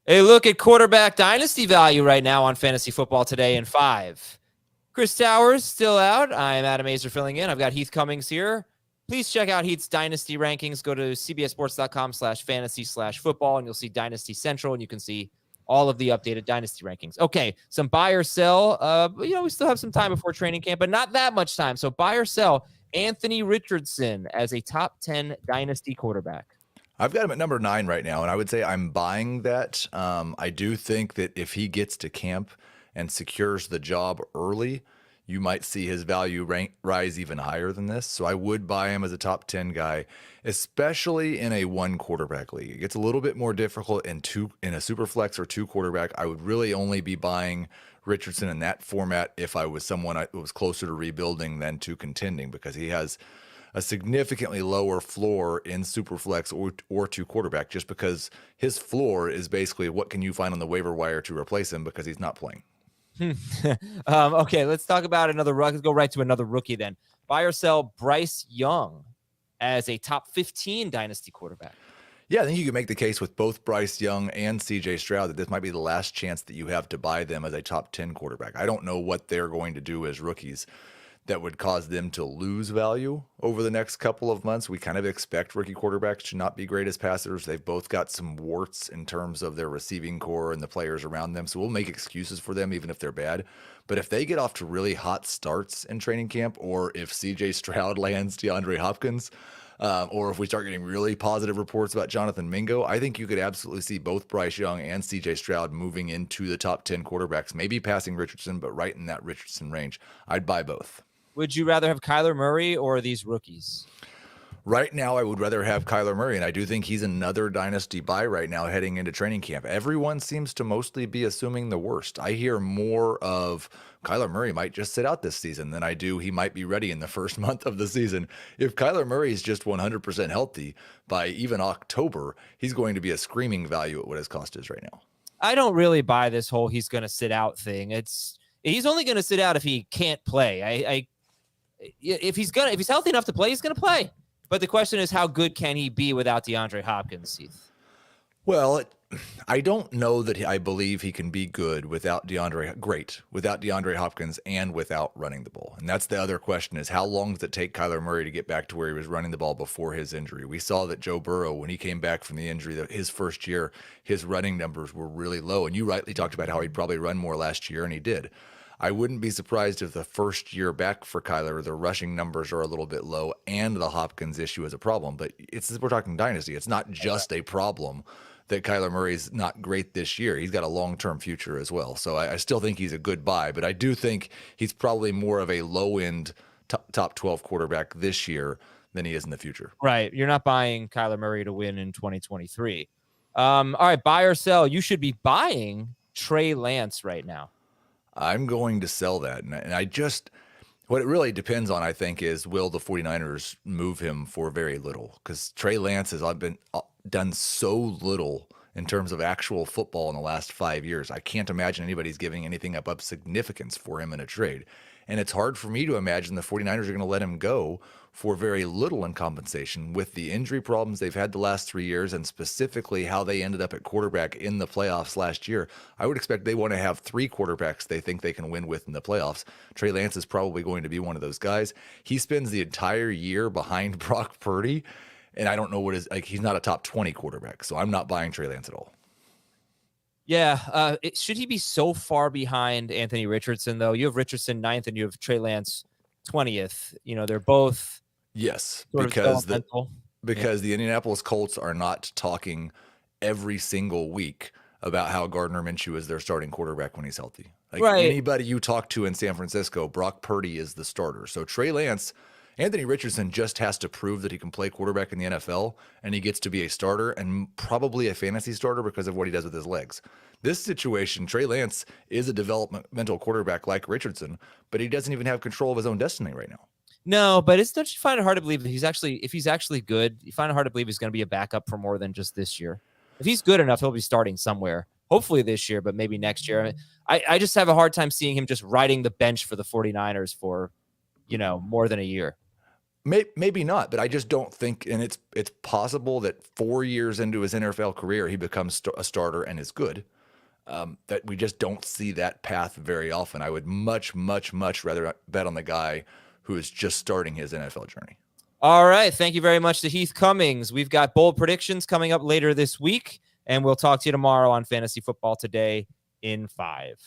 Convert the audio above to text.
A look at quarterback dynasty value right now on Fantasy Football Today in 5. Chris Towers still out. I'm Adam Azer filling in. I've got Heath Cummings here. Please check out Heath's dynasty rankings. Go to cbsports.com/fantasy/football, and you'll see Dynasty Central, and you can see all of the updated dynasty rankings. Okay, some buy or sell. We still have some time before training camp, but not that much time. So buy or sell Anthony Richardson as a top 10 dynasty quarterback. I've got him at number 9 right now, and I would say I'm buying that. I do think that if he gets to camp and secures the job early, you might see his value rise even higher than this. So I would buy him as a top 10 guy, especially in a 1 quarterback league. It gets a little bit more difficult in a super flex or 2 quarterback. I would really only be buying Richardson in that format if I was someone who was closer to rebuilding than to contending, because he has a significantly lower floor in Superflex or 2 quarterback, just because his floor is basically what can you find on the waiver wire to replace him, because he's not playing. Okay, let's talk about another rookie. Let's go right to another rookie then. Buy or sell Bryce Young as a top 15 dynasty quarterback. Yeah, I think you can make the case with both Bryce Young and CJ Stroud that this might be the last chance that you have to buy them as a top 10 quarterback. I don't know what they're going to do as rookies that would cause them to lose value over the next couple of months. We kind of expect rookie quarterbacks to not be great as passers. They've both got some warts in terms of their receiving core and the players around them. So we'll make excuses for them even if they're bad. But if they get off to really hot starts in training camp, or if CJ Stroud lands DeAndre Hopkins, or if we start getting really positive reports about Jonathan Mingo, I think you could absolutely see both Bryce Young and CJ Stroud moving into the top 10 quarterbacks, maybe passing Richardson, but right in that Richardson range. I'd buy both. Would you rather have Kyler Murray or these rookies? Right now, I would rather have Kyler Murray, and I do think he's another dynasty buy right now heading into training camp. Everyone seems to mostly be assuming the worst. I hear more of Kyler Murray might just sit out this season than I do he might be ready in the first month of the season. If Kyler Murray is just 100% healthy by even October, he's going to be a screaming value at what his cost is right now. I don't really buy this whole he's going to sit out thing. He's only going to sit out if he can't play. If he's healthy enough to play, he's going to play. But the question is, how good can he be without DeAndre Hopkins, Heath? Well, I don't know that I believe he can be good without DeAndre Hopkins and without running the ball. And that's the other question, is how long does it take Kyler Murray to get back to where he was running the ball before his injury? We saw that Joe Burrow, when he came back from the injury, his first year, his running numbers were really low. And you rightly talked about how he'd probably run more last year, and he did. I wouldn't be surprised if the first year back for Kyler, the rushing numbers are a little bit low and the Hopkins issue is a problem. But we're talking dynasty. It's not just a problem that Kyler Murray's not great this year. He's got a long-term future as well. So I still think he's a good buy, but I do think he's probably more of a low-end top 12 quarterback this year than he is in the future. Right. You're not buying Kyler Murray to win in 2023. All right, buy or sell. You should be buying Trey Lance right now. I'm going to sell that. And what it really depends on, I think, is will the 49ers move him for very little? Because Trey Lance has done so little in terms of actual football in the last 5 years. I can't imagine anybody's giving anything up of significance for him in a trade. And it's hard for me to imagine the 49ers are going to let him go for very little in compensation with the injury problems they've had the last 3 years, and specifically how they ended up at quarterback in the playoffs last year. I would expect they want to have 3 quarterbacks they think they can win with in the playoffs. Trey Lance is probably going to be one of those guys. He spends the entire year behind Brock Purdy, and I don't know he's not a top 20 quarterback, so I'm not buying Trey Lance at all. Yeah. Should he be so far behind Anthony Richardson, though? You have Richardson 9th and you have Trey Lance 20th. They're both. Yes, because the Indianapolis Colts are not talking every single week about how Gardner Minshew is their starting quarterback when he's healthy. Anybody you talk to in San Francisco, Brock Purdy is the starter. So Trey Lance, Anthony Richardson just has to prove that he can play quarterback in the NFL, and he gets to be a starter and probably a fantasy starter because of what he does with his legs. This situation, Trey Lance is a developmental quarterback like Richardson, but he doesn't even have control of his own destiny right now. No, but don't you find it hard to believe that if he's actually good, you find it hard to believe he's going to be a backup for more than just this year. If he's good enough, he'll be starting somewhere, hopefully this year, but maybe next year. I just have a hard time seeing him just riding the bench for the 49ers for, more than a year. Maybe not, but I just don't think, and it's possible that 4 years into his NFL career, he becomes a starter and is good. That we just don't see that path very often. I would much rather bet on the guy who is just starting his NFL journey. All right. Thank you very much to Heath Cummings. We've got bold predictions coming up later this week, and we'll talk to you tomorrow on Fantasy Football Today in 5.